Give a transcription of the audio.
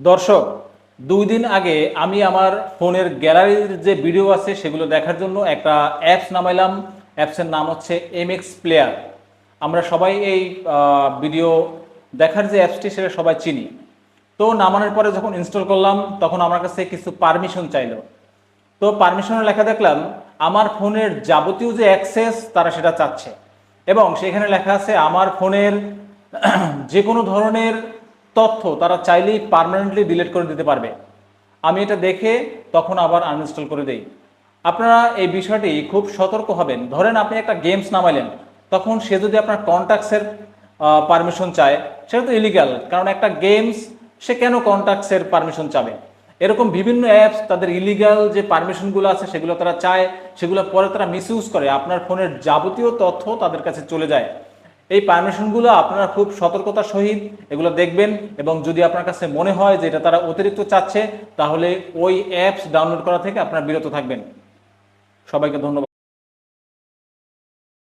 দর্শক, 2 দিন আগে আমি আমার ফোনের গ্যালারির যে ভিডিও আছে সেগুলো দেখার জন্য একটা অ্যাপস নামাইলাম। অ্যাপসের নাম হচ্ছে এমএক্স প্লেয়ার। আমরা সবাই এই ভিডিও দেখার যে অ্যাপসটি সেটা সবাই চিনি। তো নামানোর পরে যখন ইনস্টল করলাম তখন আমার কাছে কিছু পারমিশন চাইলো। তো পারমিশনে লেখা দেখলাম আমার ফোনের যাবতীয় যে অ্যাক্সেস তারা সেটা চাচ্ছে, এবং সেখানে লেখা আছে আমার ফোনের যে কোনো ধরনের তথ্য তারা চাইলেই পার্মানেন্টলি ডিলিট করে দিতে পারবে। আমি এটা দেখে তখন আবার আনইনস্টল করে দেই। আপনারা এই বিষয়টি খুব সতর্ক হবেন। ধরেন আপনি একটা গেমস নামাইলেন, তখন সে যদি আপনার কন্ট্যাক্টসের পারমিশন চায়, সেটা তো ইলিগাল, কারণ একটা গেমস সে কেন কন্ট্যাক্টসের পারমিশন চাবে। এরকম বিভিন্ন অ্যাপস তাদের ইলিগাল যে পারমিশনগুলো আছে সেগুলো তারা চায়, সেগুলো পরে তারা মিসইউজ করে, আপনার ফোনের যাবতীয় তথ্য তাদের কাছে চলে যায়। এই পারমিশনগুলো আপনারা খুব সতর্কতার সহিত এগুলো দেখবেন, এবং যদি আপনার কাছে মনে হয় যে এটা তারা অতিরিক্ত চাচ্ছে, তাহলে ওই অ্যাপস ডাউনলোড করা থেকে আপনারা বিরত থাকবেন। সবাইকে ধন্যবাদ।